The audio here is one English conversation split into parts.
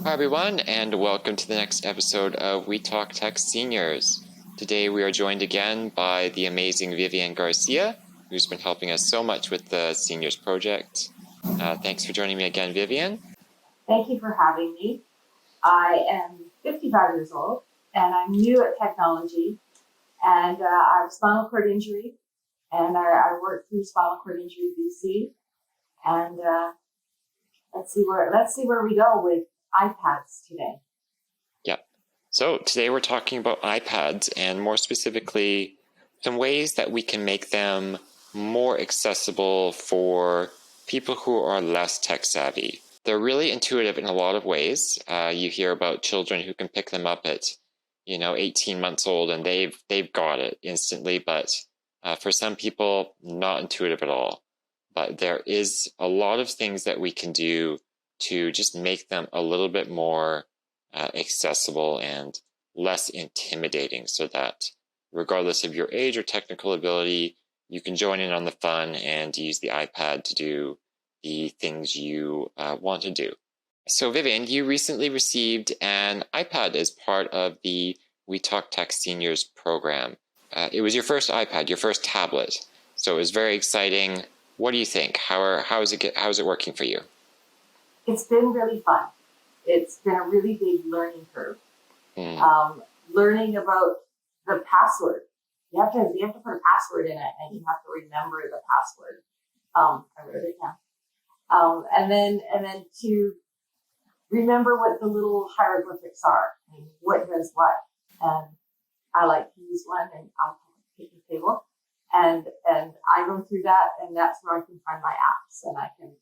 Hi everyone, and welcome to the next episode of We Talk Tech Seniors. Today we are joined again by the amazing Vivian Garcia, who's been helping us so much with the Seniors Project. Thanks for joining me again, Vivian. Thank you for having me. I am 55 years old, and I'm new at technology, and I have spinal cord injury, and I worked through spinal cord injury BC, and let's see where we go with iPads today. Yep. So today we're talking about iPads, and more specifically, some ways that we can make them more accessible for people who are less tech savvy. They're really intuitive in a lot of ways. You hear about children who can pick them up at, 18 months old, and they've got it instantly. But for some people, not intuitive at all. But there is a lot of things that we can do to just make them a little bit more accessible and less intimidating, so that regardless of your age or technical ability, you can join in on the fun and use the iPad to do the things you want to do. So Vivian, you recently received an iPad as part of the We Talk Tech Seniors program. It was your first iPad, your first tablet. So it was very exciting. What do you think? How is it working for you? It's been really fun. It's been a really big learning curve. Learning about the password. You have to put a password in it, and you have to remember the password. I wrote it down. And then to remember what the little hieroglyphics are and what does what. And I like to use one, and I'll pick the table, and I go through that, and that's where I can find my apps, and I can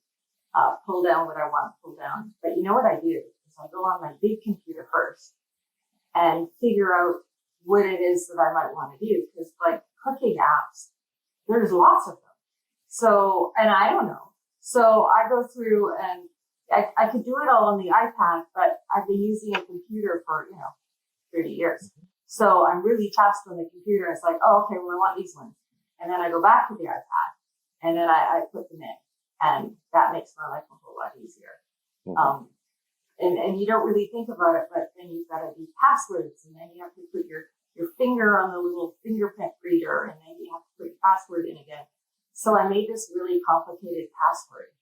pull down what I want to pull down. But you know what I do is I go on my big computer first and figure out what it is that I might want to do, because like cooking apps, there's lots of them. So, and I don't know. So I go through, and I could do it all on the iPad, but I've been using a computer for, 30 years. So I'm really fast on the computer. It's like, oh, okay, well, I want these ones. And then I go back to the iPad, and then I put them in. And that makes my life a whole lot easier. Mm-hmm. And you don't really think about it, but then you've got to do passwords, and then you have to put your finger on the little fingerprint reader, and then you have to put your password in again. So I made this really complicated password.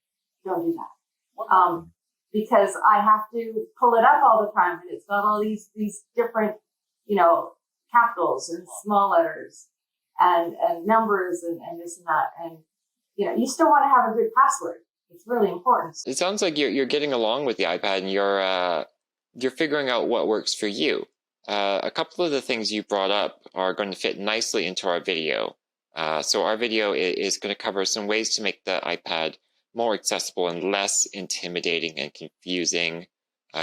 Don't do that. Because I have to pull it up all the time, and it's got all these different, capitals and small letters and numbers and this and that. And, you still want to have a good password. It's really important. It sounds like you're getting along with the iPad, and you're figuring out what works for you. A couple of the things you brought up are going to fit nicely into our video. So our video is going to cover some ways to make the iPad more accessible and less intimidating and confusing.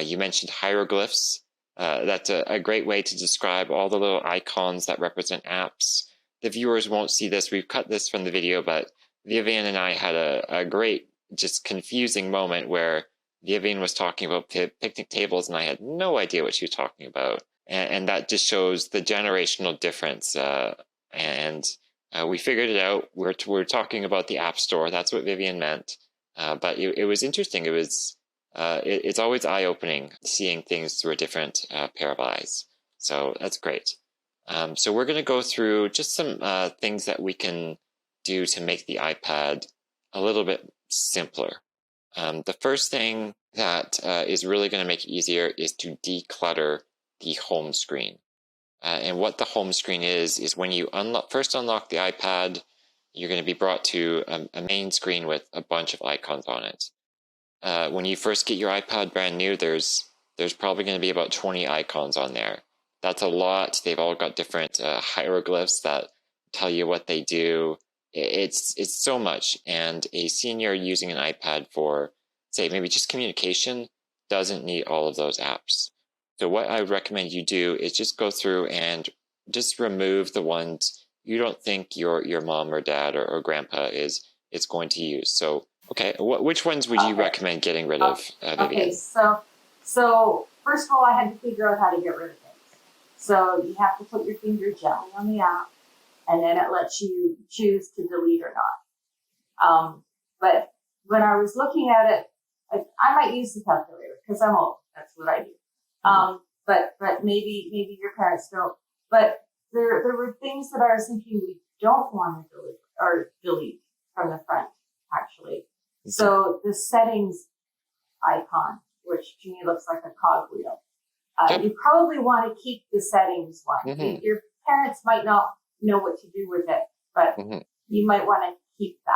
You mentioned hieroglyphs. That's a great way to describe all the little icons that represent apps. The viewers won't see this. We've cut this from the video, but Vivian and I had a great, just confusing moment where Vivian was talking about picnic tables, and I had no idea what she was talking about. And that just shows the generational difference. We figured it out. We're talking about the App Store. That's what Vivian meant. But it was interesting. It's always eye-opening seeing things through a different pair of eyes. So that's great. So we're going to go through just some things that we can do to make the iPad a little bit simpler. The first thing that is really going to make it easier is to declutter the home screen. And what the home screen is when you first unlock the iPad, you're going to be brought to a main screen with a bunch of icons on it. When you first get your iPad brand new, there's probably going to be about 20 icons on there. That's a lot. They've all got different hieroglyphs that tell you what they do. It's so much. And a senior using an iPad for, say, maybe just communication doesn't need all of those apps. So what I would recommend you do is just go through and just remove the ones you don't think your mom or dad or grandpa is going to use. So, okay, which ones would you recommend getting rid of, Vivian? Okay, so first of all, I had to figure out how to get rid of things. So you have to put your finger gently on the app, and then it lets you choose to delete or not. But when I was looking at it, I might use the calculator because I'm old. That's what I do. But maybe your parents don't. But there were things that I was thinking we don't want to delete from the front, actually. So the settings icon, which to me looks like a cogwheel. You probably want to keep the settings one. Your parents might not know what to do with it, but you might want to keep that.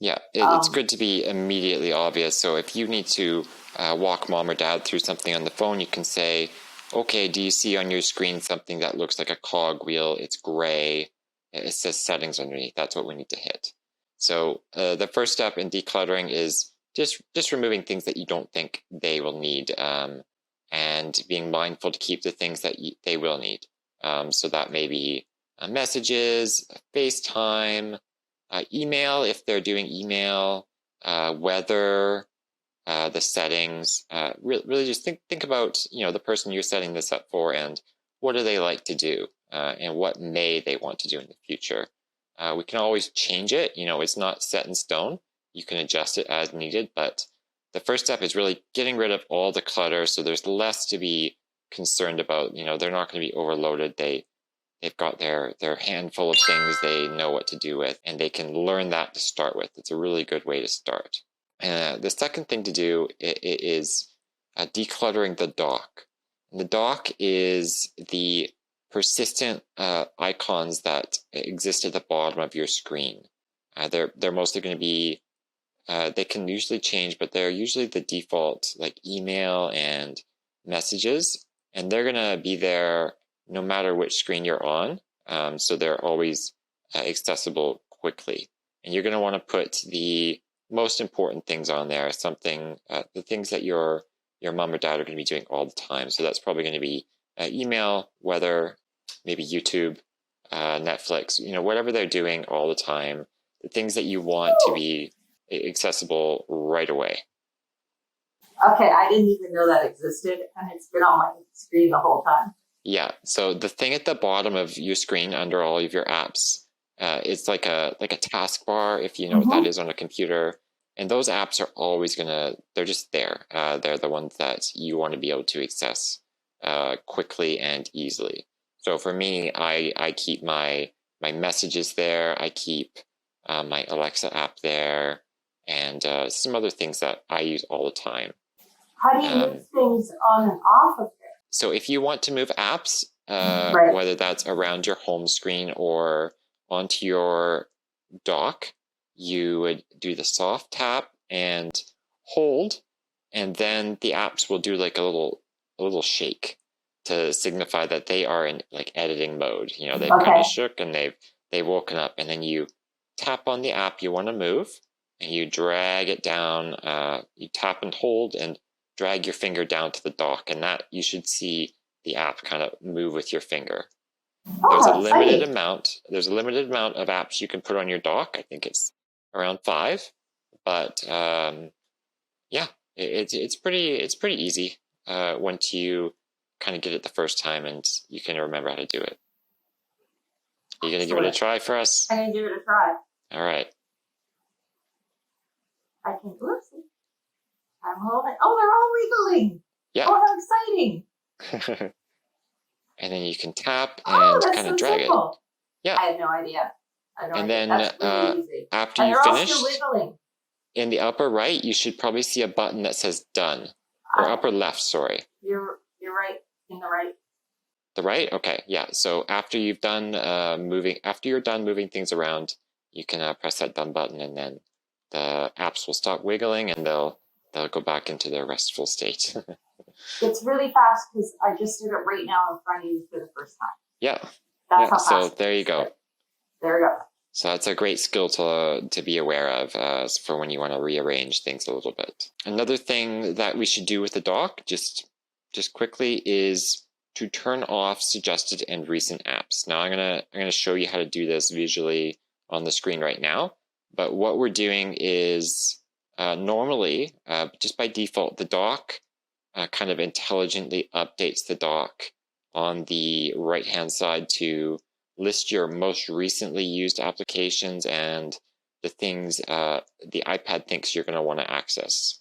Yeah, it's good to be immediately obvious. So if you need to walk mom or dad through something on the phone, you can say, okay, do you see on your screen something that looks like a cogwheel? It's gray. It says settings underneath. That's what we need to hit. So the first step in decluttering is just removing things that you don't think they will need, and being mindful to keep the things that they will need. So that may be messages, FaceTime, email if they're doing email, weather, the settings. Really just think about the person you're setting this up for and what do they like to do, and what may they want to do in the future. We can always change it. It's not set in stone. You can adjust it as needed, but the first step is really getting rid of all the clutter so there's less to be concerned about. They're not going to be overloaded. They've got their handful of things they know what to do with, and they can learn that to start with. It's a really good way to start. The second thing to do is decluttering the dock. And the dock is the persistent icons that exist at the bottom of your screen. They're mostly going to be, they can usually change, but they're usually the default, like email and messages, and they're going to be there no matter which screen you're on. So they're always accessible quickly. And you're going to want to put the most important things on there, the things that your mom or dad are going to be doing all the time. So that's probably going to be email, weather, maybe YouTube, Netflix, whatever they're doing all the time, the things that you want to be accessible right away. Okay, I didn't even know that existed, and it's been on my screen the whole time. Yeah, so the thing at the bottom of your screen under all of your apps, it's like a taskbar, if you know what that is on a computer. And those apps are always they're just there. They're the ones that you want to be able to access quickly and easily. So for me, I keep my messages there. I keep my Alexa app there, and some other things that I use all the time. How do you move things on and off of there? So if you want to move apps, Right. whether that's around your home screen or onto your dock, you would do the soft tap and hold, and then the apps will do like a little shake to signify that they are in like editing mode. They've kind of shook and they've woken up, and then you tap on the app you want to move and you drag it down. You tap and hold and drag your finger down to the dock, and that you should see the app kind of move with your finger. There's a limited amount of apps you can put on your dock. I think it's around 5, but yeah, it's pretty easy once you kind of get it the first time and you can remember how to do it. Are you going to give it a try for us? I'm going to give it a try. All right. I can do it. I'm holding. Oh, they're all wiggling. Yeah. Oh, how exciting. And then you can tap and kind of drag it. Yeah. I had no idea. And then really easy. After you finish, all still wiggling. In the upper right, you should probably see a button that says done. Or upper left, sorry. You're right. In the right. The right? Okay, yeah. So after you've done after you're done moving things around, you can press that done button, and then the apps will stop wiggling and they'll go back into their restful state. It's really fast because I just did it right now in front of you for the first time. Yeah. That's how fast. So there you go. There we go. So that's a great skill to be aware of for when you want to rearrange things a little bit. Another thing that we should do with the dock, just quickly, is to turn off suggested and recent apps. Now I'm gonna show you how to do this visually on the screen right now. But what we're doing is normally, just by default, the dock kind of intelligently updates the dock on the right-hand side to list your most recently used applications and the things the iPad thinks you're going to want to access.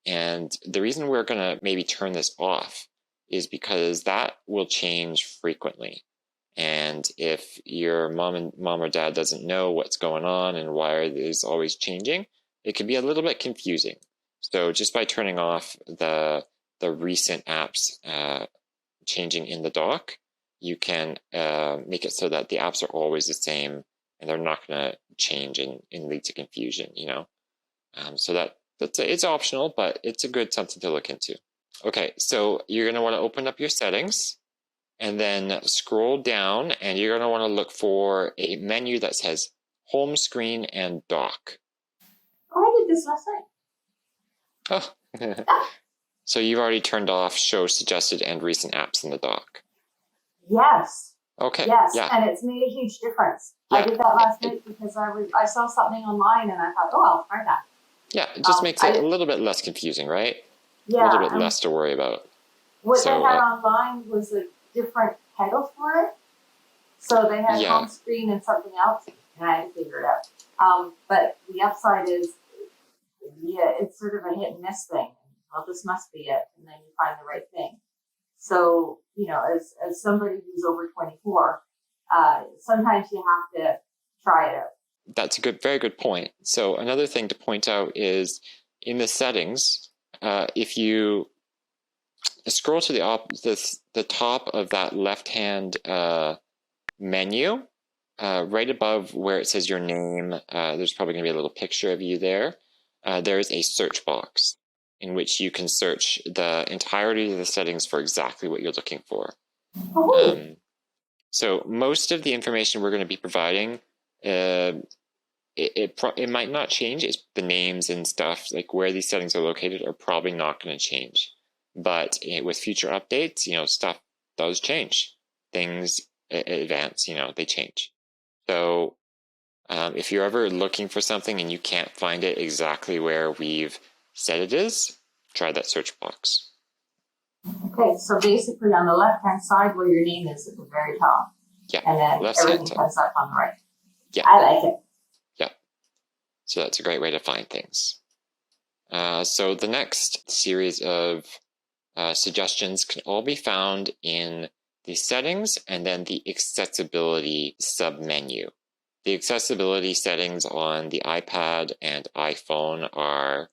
And the reason we're going to maybe turn this off is because that will change frequently. And if your mom or dad doesn't know what's going on and why it is always changing, it can be a little bit confusing. So just by turning off the recent apps changing in the dock, you can make it so that the apps are always the same and they're not going to change and lead to confusion, so it's optional, but it's a good something to look into. Okay, so you're going to want to open up your settings and then scroll down, and you're going to want to look for a menu that says home screen and dock. Oh, I did this last night. Oh. So you've already turned off show suggested and recent apps in the dock. Yes. Okay. Yes, yeah. And it's made a huge difference. Yeah. I did that last night because I saw something online and I thought, oh, I'll try that. Yeah, it just makes it a little bit less confusing, right? Yeah. A little bit less to worry about. What they had online was a different title for it. So they had home screen and something else, and I had to figure it out. But the upside is, it's sort of a hit and miss thing. Well, this must be it, and then you find the right thing. So, as somebody who's over 24, sometimes you have to try it out. That's a very good point. So another thing to point out is in the settings, if you scroll to the top of that left-hand menu, right above where it says your name, there's probably going to be a little picture of you there. There is a search box in which you can search the entirety of the settings for exactly what you're looking for. So most of the information we're going to be providing, it might not change. It's the names and stuff, like where these settings are located, are probably not going to change. But with future updates, stuff does change. Things advance, they change. So if you're ever looking for something and you can't find it exactly where we've said it is, try that search box. Okay, so basically on the left-hand side where your name is at the very top. Yeah. And then everything comes up on the right. Yeah. I like it. Yeah. So that's a great way to find things. So the next series of suggestions can all be found in the settings and then the accessibility submenu. The accessibility settings on the iPad and iPhone are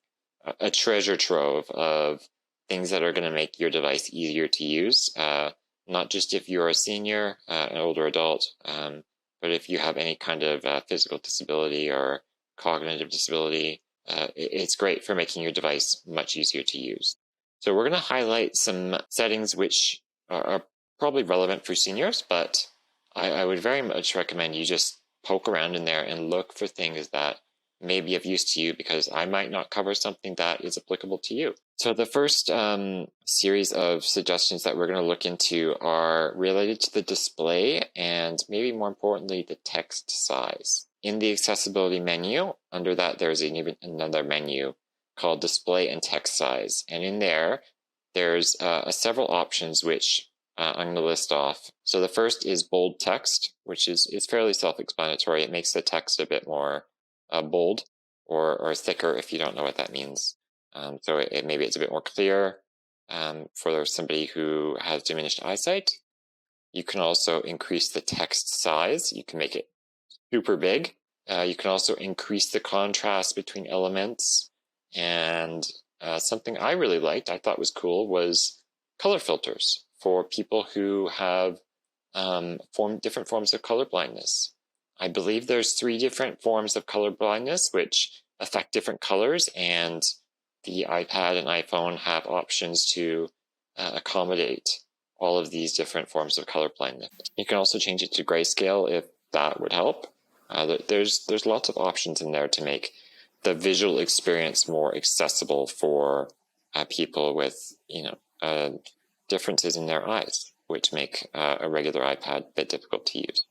a treasure trove of things that are going to make your device easier to use, not just if you're a senior, an older adult, but if you have any kind of physical disability or cognitive disability, it's great for making your device much easier to use. So we're going to highlight some settings which are probably relevant for seniors, but I would very much recommend you just poke around in there and look for things that may be of use to you, because I might not cover something that is applicable to you. So the first series of suggestions that we're going to look into are related to the display and maybe more importantly, the text size. In the accessibility menu, under that, there's even another menu called display and text size. And in there's several options which I'm going to list off. So the first is bold text, which is fairly self-explanatory. It makes the text a bit more bold or thicker if you don't know what that means. So maybe it's a bit more clear for somebody who has diminished eyesight. You can also increase the text size. You can make it super big. You can also increase the contrast between elements. And something I really liked, I thought was cool, was color filters for people who have different forms of color blindness. I believe there's 3 different forms of color blindness which affect different colors, and the iPad and iPhone have options to accommodate all of these different forms of color blindness. You can also change it to grayscale if that would help. There's lots of options in there to make the visual experience more accessible for people with differences in their eyes, which make a regular iPad a bit difficult to use.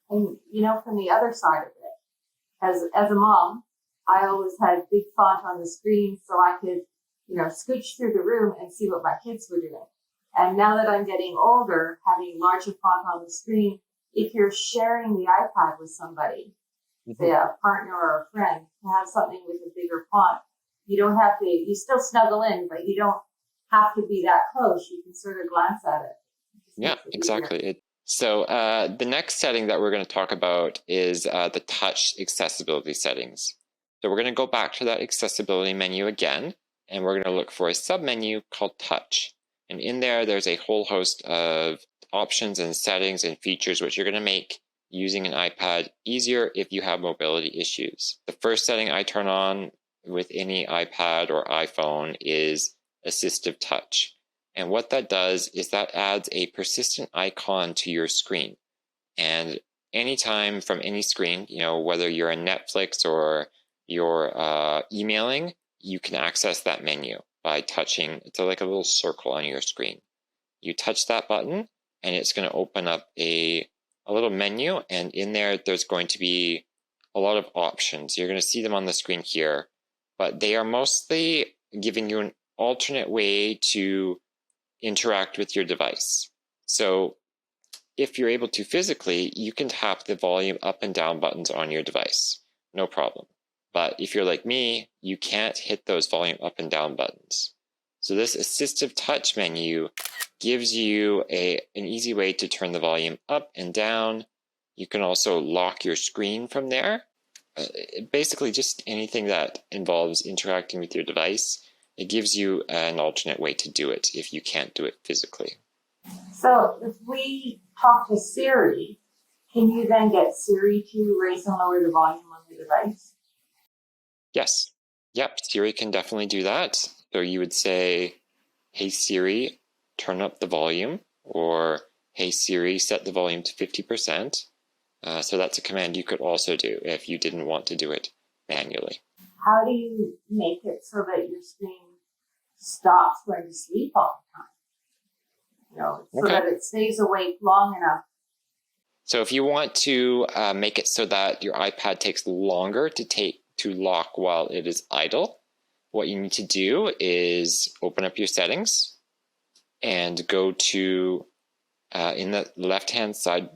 And from the other side of it, as a mom, I always had big font on the screen so I could scooch through the room and see what my kids were doing. And now that I'm getting older, having larger font on the screen, if you're sharing the iPad with somebody, say a partner or a friend, to have something with a bigger font, You don't have to, you still snuggle in, but you don't have to be that close. You can sort of glance at it. Yeah, exactly. So the next setting that we're going to talk about is the touch accessibility settings. So we're going to go back to that accessibility menu again, and we're going to look for a submenu called touch. And in there, there's a whole host of options and settings and features which you're going to make using an iPad easier if you have mobility issues. The first setting I turn on with any iPad or iPhone is assistive touch. And what that does is that adds a persistent icon to your screen. And anytime from any screen, whether you're in Netflix or you're emailing, you can access that menu by touching. It's like a little circle on your screen. You touch that button and it's going to open up a little menu, and in there, there's going to be a lot of options. You're going to see them on the screen here, but they are mostly giving you an alternate way to interact with your device. So if you're able to physically, you can tap the volume up and down buttons on your device, no problem. But if you're like me, you can't hit those volume up and down buttons. So this assistive touch menu gives you an easy way to turn the volume up and down. You can also lock your screen from there. Basically just anything that involves interacting with your device. It gives you an alternate way to do it if you can't do it physically. So if we talk to Siri, can you then get Siri to raise and lower the volume on the device? Yes. Yep, Siri can definitely do that. So you would say, hey Siri, turn up the volume, or hey Siri, set the volume to 50%. So that's a command you could also do if you didn't want to do it manually. How do you make it so that your screen stops going to sleep all the time? So that it stays awake long enough. So if you want to make it so that your iPad takes longer to lock while it is idle, what you need to do is open up your settings and go to, in the left-hand side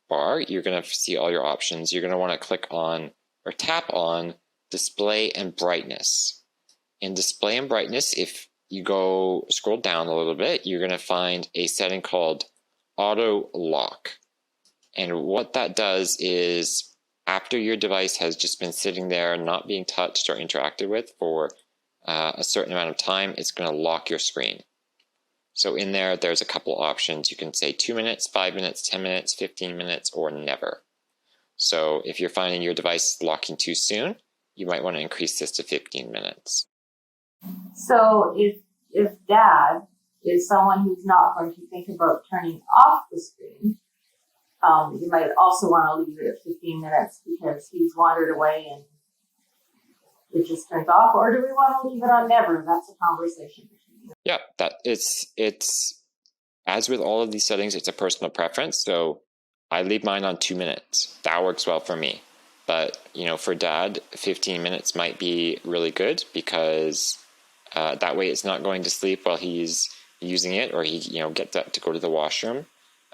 bar, you're going to see all your options. You're going to want to click on or tap on display and brightness. In display and brightness, if you scroll down a little bit, you're going to find a setting called auto lock. And what that does is after your device has just been sitting there, not being touched or interacted with for a certain amount of time, it's going to lock your screen. So in there, there's a couple options. You can say 2 minutes, 5 minutes, 10 minutes, 15 minutes, or never. So if you're finding your device locking too soon, you might want to increase this to 15 minutes. So if Dad is someone who's not going to think about turning off the screen, you might also want to leave it at 15 minutes because he's wandered away and it just turns off. Or do we want to leave it on never? That's a conversation. Yeah, it's as with all of these settings, it's a personal preference. So I leave mine on 2 minutes. That works well for me. But for Dad, 15 minutes might be really good because that way it's not going to sleep while he's using it, or he gets up to go to the washroom.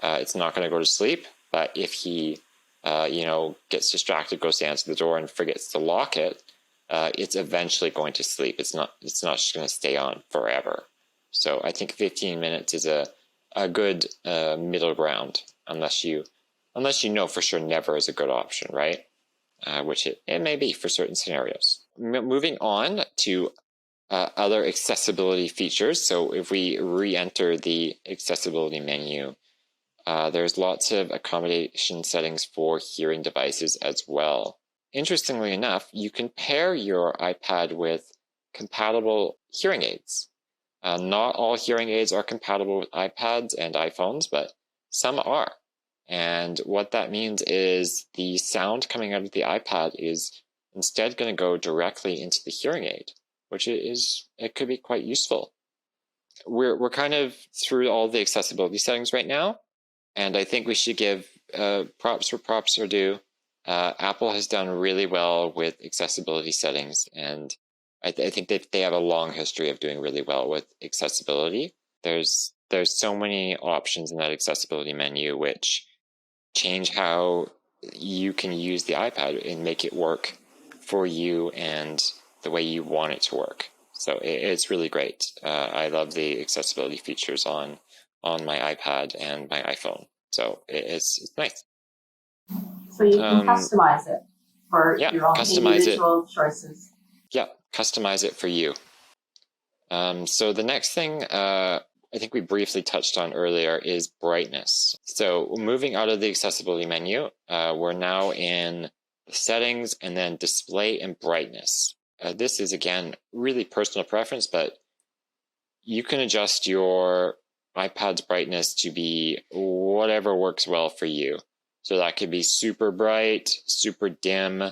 It's not going to go to sleep. But if he gets distracted, goes to answer the door, and forgets to lock it, it's eventually going to sleep. It's not just going to stay on forever. So I think 15 minutes is a good middle ground, unless you know for sure never is a good option, right? Which it may be for certain scenarios. Moving on to other accessibility features. So if we re-enter the accessibility menu, there's lots of accommodation settings for hearing devices as well. Interestingly enough, you can pair your iPad with compatible hearing aids. Not all hearing aids are compatible with iPads and iPhones, but some are. And what that means is the sound coming out of the iPad is instead going to go directly into the hearing aid, which it could be quite useful. We're kind of through all the accessibility settings right now, and I think we should give props where props are due. Apple has done really well with accessibility settings, and I think they have a long history of doing really well with accessibility. There's so many options in that accessibility menu which change how you can use the iPad and make it work for you and the way you want it to work. So it's really great. I love the accessibility features on my iPad and my iPhone. So it's nice. So you can customize it for your own individual choices. Yeah, customize it for you. So the next thing I think we briefly touched on earlier is brightness. So moving out of the accessibility menu, we're now in the settings and then display and brightness. This is, again, really personal preference, but you can adjust your iPad's brightness to be whatever works well for you. So that could be super bright, super dim.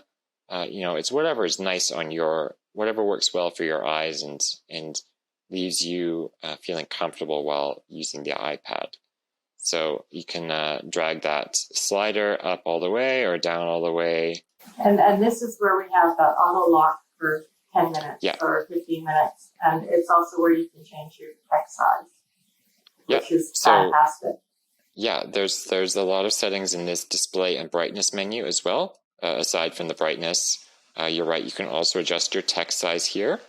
It's whatever is nice on whatever works well for your eyes and leaves you feeling comfortable while using the iPad. So you can drag that slider up all the way or down all the way. And this is where we have the auto lock for 10 minutes or 15 minutes. And it's also where you can change your text size, which is fantastic. Yeah, there's a lot of settings in this display and brightness menu as well. Aside from the brightness, you're right, you can also adjust your text size here.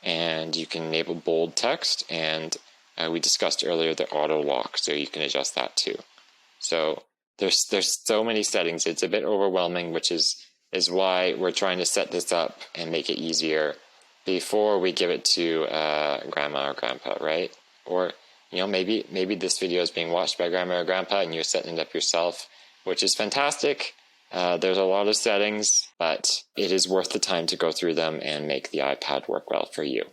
And you can enable bold text, and we discussed earlier the auto lock, so you can adjust that too. So there's so many settings. It's a bit overwhelming, which is why we're trying to set this up and make it easier before we give it to grandma or grandpa, right? Or maybe this video is being watched by grandma or grandpa and you're setting it up yourself, which is fantastic. There's a lot of settings, but it is worth the time to go through them and make the iPad work well for you.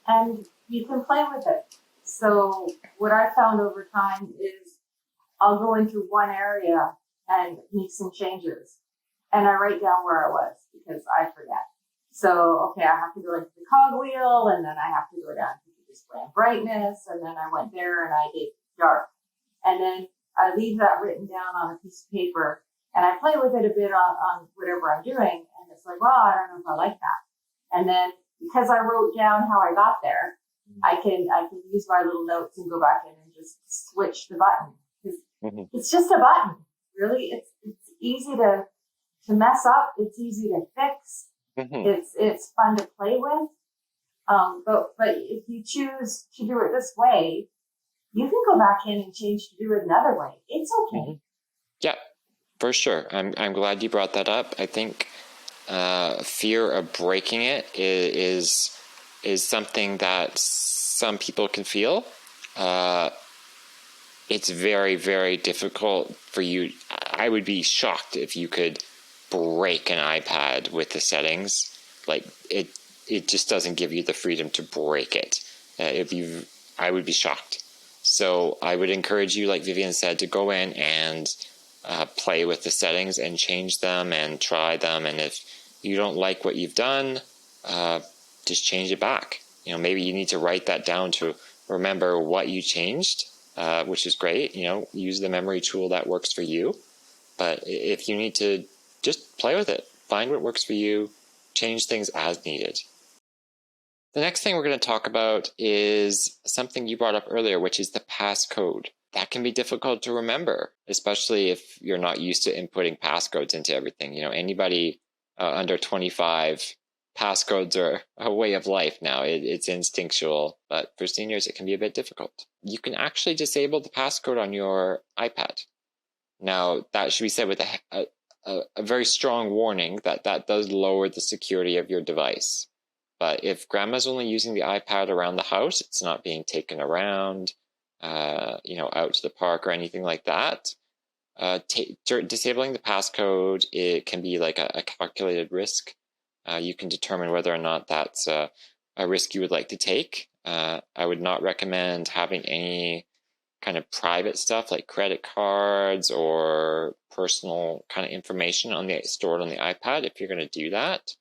And you can play with it. So what I found over time is I'll go into one area and make some changes. And I write down where I was because I forget. So, okay, I have to go into the cogwheel and then I have to go down to the display and brightness. And then I went there and I did dark. And then I leave that written down on a piece of paper. And I play with it a bit on whatever I'm doing. And it's like, well, I don't know if I like that. And then because I wrote down how I got there, I can use my little notes and go back in and just switch the button. It's just a button, really. It's easy to mess up. It's easy to fix. It's fun to play with. But if you choose to do it this way, you can go back in and change to do it another way. It's okay. Yeah. For sure. I'm glad you brought that up. I think fear of breaking it is something that some people can feel. It's very, very difficult for you. I would be shocked if you could break an iPad with the settings. Like it just doesn't give you the freedom to break it. I would be shocked. So I would encourage you, like Vivian said, to go in and play with the settings and change them and try them. And if you don't like what you've done, just change it back. Maybe you need to write that down to remember what you changed, which is great. Use the memory tool that works for you. But if you need to, just play with it. Find what works for you. Change things as needed. The next thing we're going to talk about is something you brought up earlier, which is the passcode. That can be difficult to remember, especially if you're not used to inputting passcodes into everything. Anybody under 25, passcodes are a way of life now. It's instinctual, but for seniors, it can be a bit difficult. You can actually disable the passcode on your iPad. Now, that should be said with a very strong warning that does lower the security of your device. But if grandma's only using the iPad around the house, it's not being taken around, out to the park or anything like that. Disabling the passcode, it can be like a calculated risk. You can determine whether or not that's a risk you would like to take. I would not recommend having any kind of private stuff like credit cards or personal kind of information stored on the iPad if you're going to do that.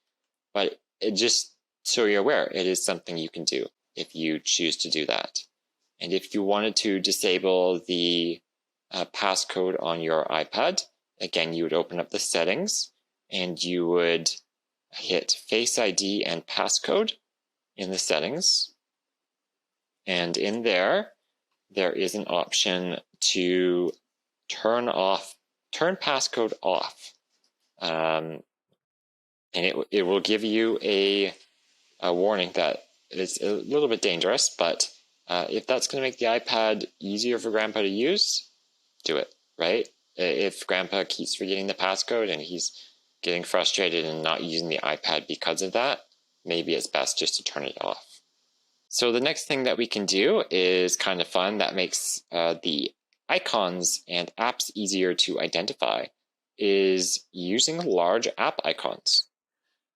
But just so you're aware, it is something you can do if you choose to do that. And if you wanted to disable the passcode on your iPad, again, you would open up the settings and you would hit Face ID and Passcode in the settings. And in there is an option to turn passcode off. And it will give you a warning that it's a little bit dangerous, but if that's going to make the iPad easier for Grandpa to use, do it, right? If Grandpa keeps forgetting the passcode and he's getting frustrated and not using the iPad because of that, maybe it's best just to turn it off. So the next thing that we can do is kind of fun that makes the icons and apps easier to identify is using large app icons.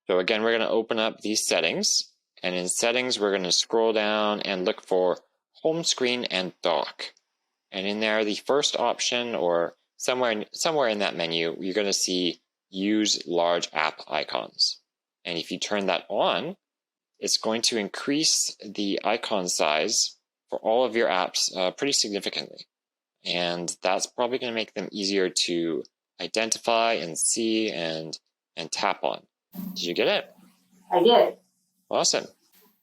So again, we're going to open up these settings, and in settings, we're going to scroll down and look for home screen and dock. And in there, the first option or somewhere in that menu, you're going to see use large app icons. And if you turn that on, it's going to increase the icon size for all of your apps pretty significantly. And that's probably going to make them easier to identify and see and tap on. Did you get it? I did. Awesome.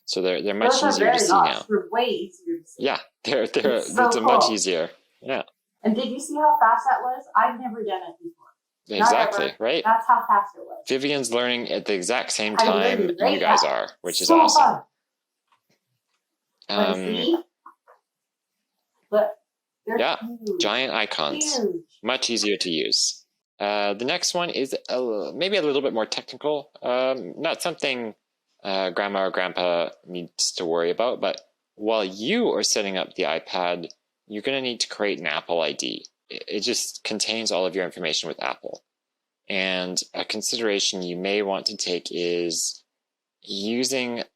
So they're much Those easier to see now. They're way easier to see. Yeah, it's cool. much easier. Yeah. And did you see how fast that was? I've never done it before. Exactly, right? That's how fast it was. Vivian's learning at the exact same time you guys are, which is so awesome. Fun. See? But they're huge. Giant icons. Huge. Much easier to use. The next one is maybe a little bit more technical. Not something Grandma or Grandpa needs to worry about, but while you are setting up the iPad, you're going to need to create an Apple ID. It just contains all of your information with Apple. And a consideration you may want to take is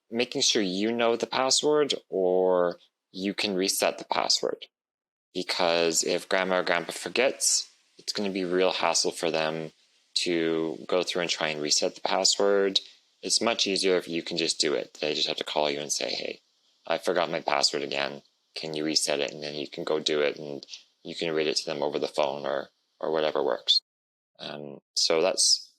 making sure you know the password or you can reset the password. Because if Grandma or Grandpa forgets, it's going to be a real hassle for them to go through and try and reset the password. It's much easier if you can just do it. They just have to call you and say, hey, I forgot my password again. Can you reset it? And then you can go do it and you can read it to them over the phone or whatever works. So that's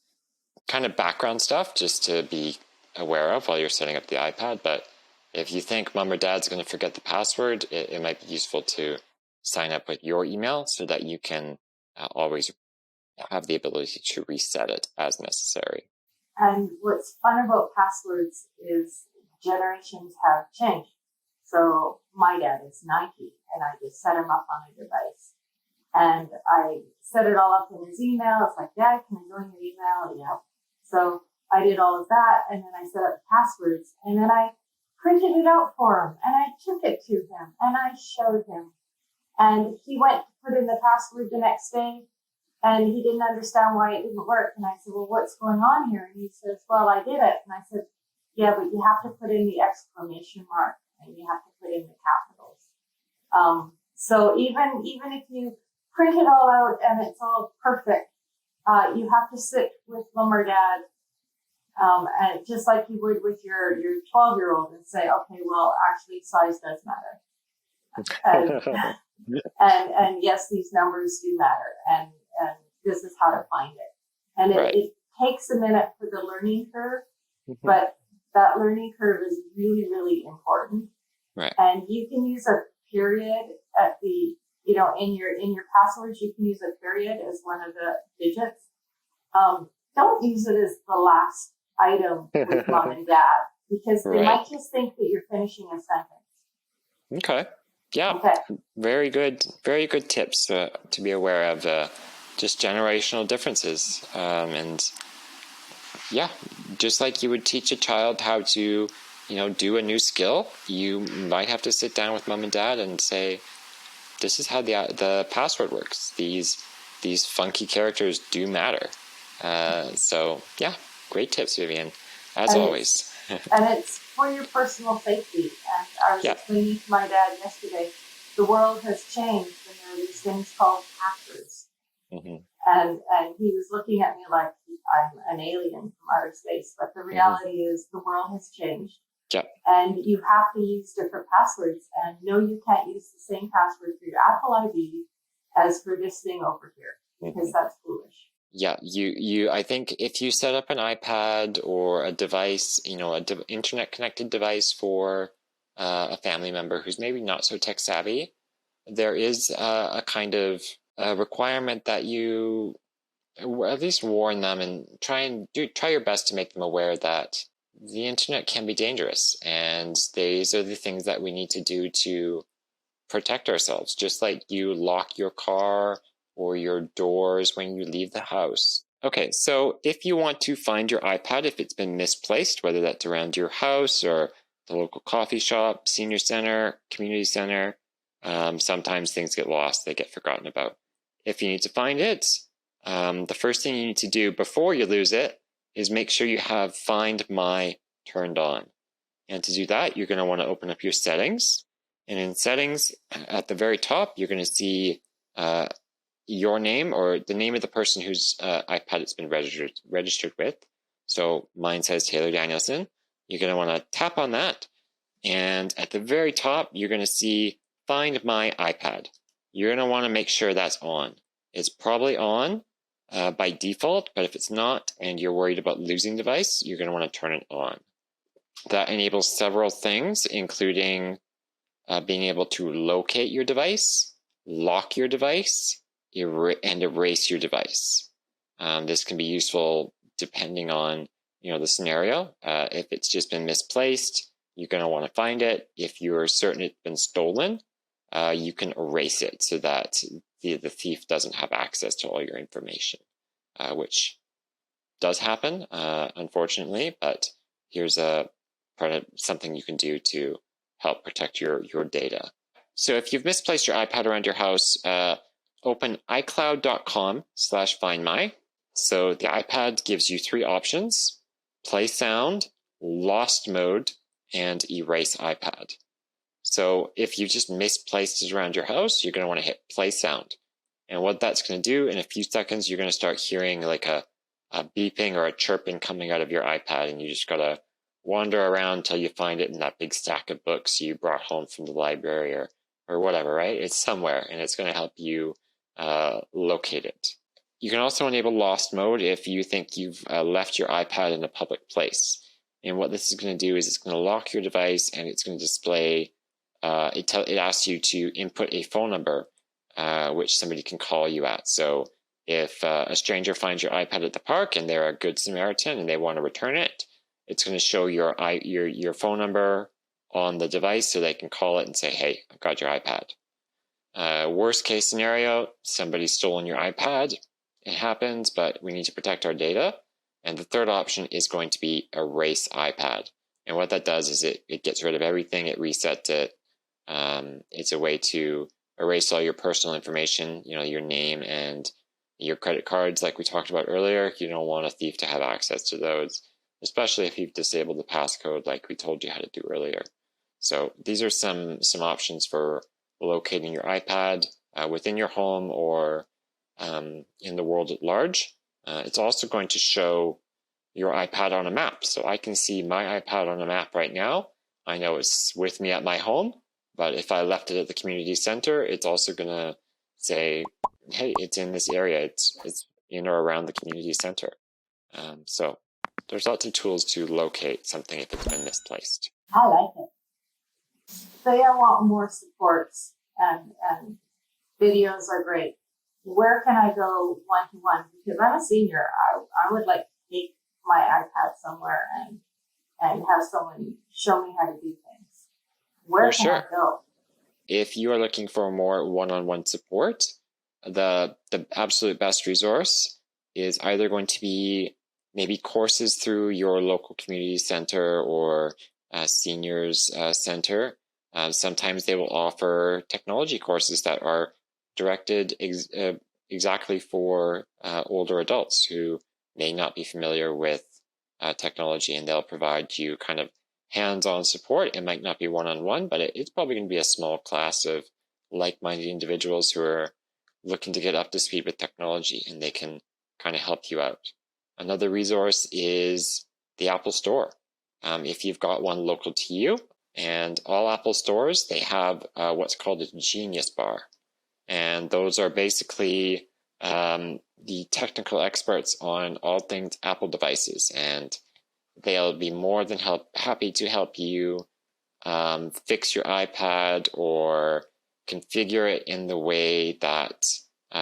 kind of background stuff just to be aware of while you're setting up the iPad. But if you think Mom or Dad's going to forget the password, it might be useful to sign up with your email so that you can always have the ability to reset it as necessary. And what's fun about passwords is generations have changed. So my dad is 90 and I just set him up on a device. And I set it all up in his email. It's like, Dad, can I join your email? Yeah. So I did all of that and then I set up passwords and then I printed it out for him and I took it to him and I showed him. And he went to put in the password the next day and he didn't understand why it didn't work. And I said, well, what's going on here? And he says, well, I did it. And I said, yeah, but you have to put in the exclamation mark and you have to put in the capitals. So even if you print it all out and it's all perfect, you have to sit with Mom or Dad, and just like you would with your 12-year-old and say, okay, well, actually size does matter. And yes, these numbers do matter. And this is how to find it. And it takes a minute for the learning curve, but that learning curve is really, really important. Right. And you can use a period at the, in your passwords, you can use a period as one of the digits. Don't use it as the last item with Mom and Dad because they might just think that you're finishing a sentence. Okay. Yeah. Okay. Very good tips to be aware of just generational differences. And yeah, just like you would teach a child how to, do a new skill, you might have to sit down with Mom and Dad and say, this is how the password works. These funky characters do matter. So yeah, great tips, Vivian, as always. And it's for your personal safety. And I was explaining to my dad yesterday, the world has changed and there are these things called hackers. Mm-hmm. And he was looking at me like I'm an alien from outer space. But the reality is the world has changed. Yep. And you have to use different passwords. And no, you can't use the same password for your Apple ID as for this thing over here, because that's foolish. Yeah, I think if you set up an iPad or a device, internet connected device for a family member who's maybe not so tech savvy, there is a kind of requirement that you at least warn them and try your best to make them aware that the internet can be dangerous, and these are the things that we need to do to protect ourselves, just like you lock your car or your doors when you leave the house. Okay, so if you want to find your iPad, if it's been misplaced, whether that's around your house or the local coffee shop, senior center, community center, sometimes things get lost, they get forgotten about. If you need to find it, the first thing you need to do before you lose it is make sure you have Find My turned on. And to do that, you're going to want to open up your settings. And in settings, at the very top, you're going to see your name or the name of the person whose iPad it's been registered with. So mine says Taylor Danielson. You're going to want to tap on that. And at the very top, you're going to see Find My iPad. You're going to want to make sure that's on. It's probably on by default, but if it's not and you're worried about losing the device, you're going to want to turn it on. That enables several things, including being able to locate your device, lock your device, and erase your device. This can be useful depending on the scenario. If it's just been misplaced, you're going to want to find it. If you're certain it's been stolen, you can erase it so that the thief doesn't have access to all your information, which does happen, unfortunately, but here's something you can do to help protect your data. So if you've misplaced your iPad around your house, open iCloud.com/findmy. So the iPad gives you 3 options: play sound, lost mode, and erase iPad. So if you just misplaced it around your house, you're going to want to hit play sound. And what that's going to do, in a few seconds, you're going to start hearing like a beeping or a chirping coming out of your iPad, and you just got to wander around until you find it in that big stack of books you brought home from the library or whatever, right? It's somewhere, and it's going to help you locate it. You can also enable lost mode if you think you've left your iPad in a public place. And what this is going to do is it's going to lock your device, and it's going to display, it asks you to input a phone number which somebody can call you at. So if a stranger finds your iPad at the park and they're a good Samaritan and they want to return it, it's going to show your phone number on the device so they can call it and say, hey, I've got your iPad. Worst case scenario, somebody's stolen your iPad. It happens, but we need to protect our data. And the third option is going to be erase iPad. And what that does is it gets rid of everything, it resets it. It's a way to erase all your personal information, your name and your credit cards like we talked about earlier. You don't want a thief to have access to those, especially if you've disabled the passcode like we told you how to do earlier. So these are some options for locating your iPad within your home or in the world at large. It's also going to show your iPad on a map. So I can see my iPad on a map right now. I know it's with me at my home, but if I left it at the community center, it's also going to say, hey, it's in this area. It's in or around the community center. So there's lots of tools to locate something if it's been misplaced. I like it. Say I want more supports and videos are great. Where can I go one-to-one? Because I'm a senior. I would like to take my iPad somewhere and have someone show me how to do things. Where can I go? If you are looking for more one-on-one support, the absolute best resource is either going to be maybe courses through your local community center or seniors center. Sometimes they will offer technology courses that are directed exactly for older adults who may not be familiar with technology, and they'll provide you kind of hands-on support. It might not be one-on-one, but it's probably going to be a small class of like-minded individuals who are looking to get up to speed with technology, and they can kind of help you out. Another resource is the Apple Store. If you've got one local to you, and all Apple stores, they have what's called a Genius Bar. And those are basically the technical experts on all things Apple devices. And they'll be more than happy to help you fix your iPad or configure it in the way that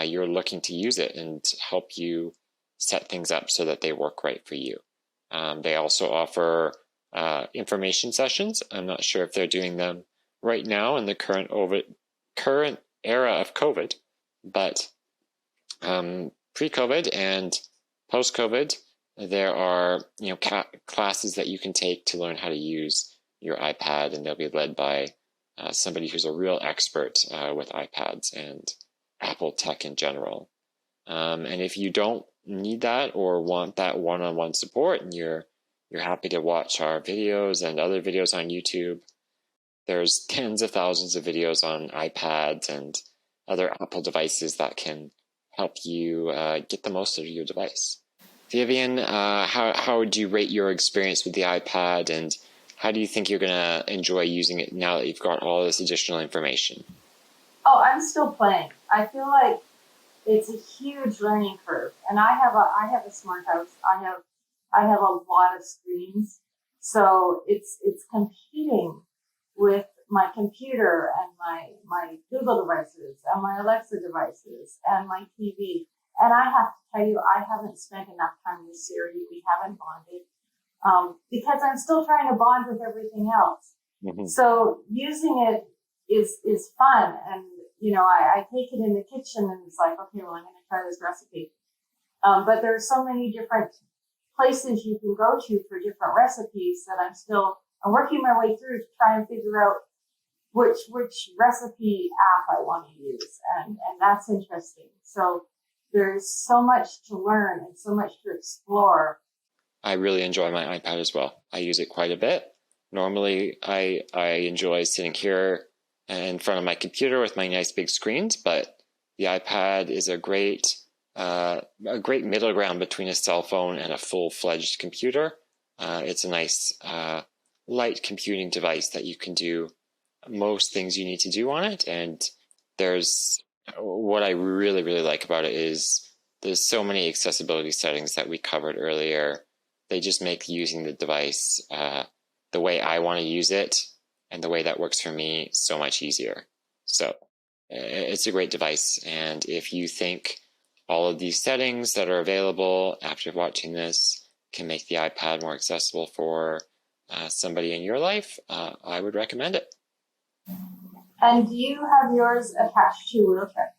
you're looking to use it, and help you set things up so that they work right for you. They also offer information sessions. I'm not sure if they're doing them right now in the current era of COVID, but pre-COVID and post-COVID, there are classes that you can take to learn how to use your iPad, and they'll be led by somebody who's a real expert with iPads and Apple tech in general. And if you don't need that or want that one-on-one support, and you're happy to watch our videos and other videos on YouTube, there's tens of thousands of videos on iPads and other Apple devices that can help you get the most out of your device. Vivian, how would you rate your experience with the iPad, and how do you think you're going to enjoy using it now that you've got all this additional information? Oh, I'm still playing. I feel like it's a huge learning curve, and I have a smart house. I have a lot of screens, so it's competing with my computer and my Google devices and my Alexa devices and my TV. And I have to tell you, I haven't spent enough time with Siri. We haven't bonded because I'm still trying to bond with everything else. Mm-hmm. So using it is fun, and I take it in the kitchen and it's like, okay, well, I'm going to try this recipe. But there are so many different places you can go to for different recipes that I'm working my way through to try and figure out which recipe app I want to use. And that's interesting. So there's so much to learn and so much to explore. I really enjoy my iPad as well. I use it quite a bit. Normally, I enjoy sitting here in front of my computer with my nice big screens, but the iPad is a great middle ground between a cell phone and a full-fledged computer. It's a nice light computing device that you can do most things you need to do on it. And what I really, really like about it is there's so many accessibility settings that we covered earlier. They just make using the device the way I want to use it and the way that works for me so much easier. So it's a great device. And if you think all of these settings that are available after watching this can make the iPad more accessible for somebody in your life, I would recommend it. And do you have yours attached to a wheelchair?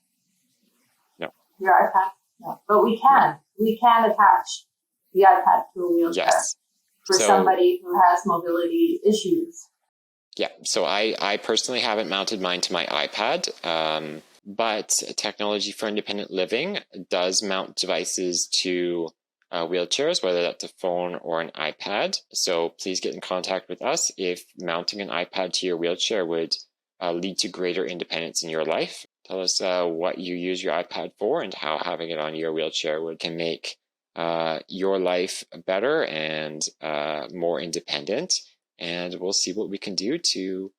No. Your iPad? No. But we can. No. We can attach the iPad to a wheelchair. Yes. For somebody who has mobility issues. Yeah. So I personally haven't mounted mine to my iPad, but Technology for Independent Living does mount devices to wheelchairs, whether that's a phone or an iPad. So please get in contact with us if mounting an iPad to your wheelchair would lead to greater independence in your life. Tell us what you use your iPad for and how having it on your wheelchair can make your life better and more independent. And we'll see what we can do to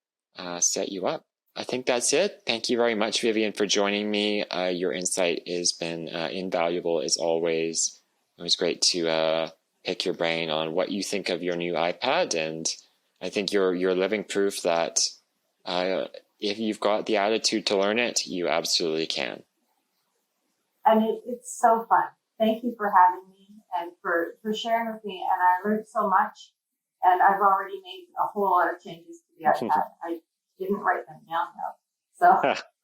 set you up. I think that's it. Thank you very much, Vivian, for joining me. Your insight has been invaluable as always. It was great to pick your brain on what you think of your new iPad, and I think you're living proof that if you've got the attitude to learn it, you absolutely can. And it's so fun. Thank you for having me and for sharing with me. And I learned so much, and I've already made a whole lot of changes to the iPad. I didn't write them down though. So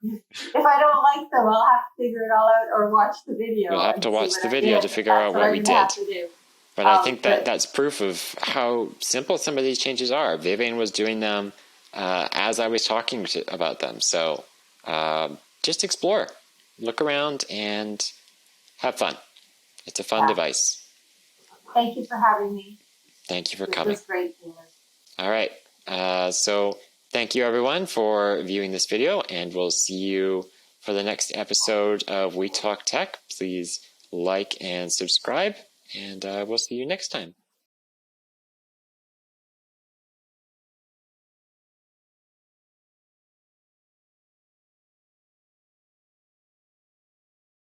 if I don't like them, I'll have to figure it all out or watch the video. You'll have to watch the video to figure out what we did. But I think that's proof of how simple some of these changes are. Vivian was doing them as I was talking about them. So just explore, look around, and have fun. It's a fun device. Thank you for having me. Thank you for coming. It was great. All right. So thank you, everyone, for viewing this video, and we'll see you for the next episode of We Talk Tech. Please like and subscribe, and we'll see you next time.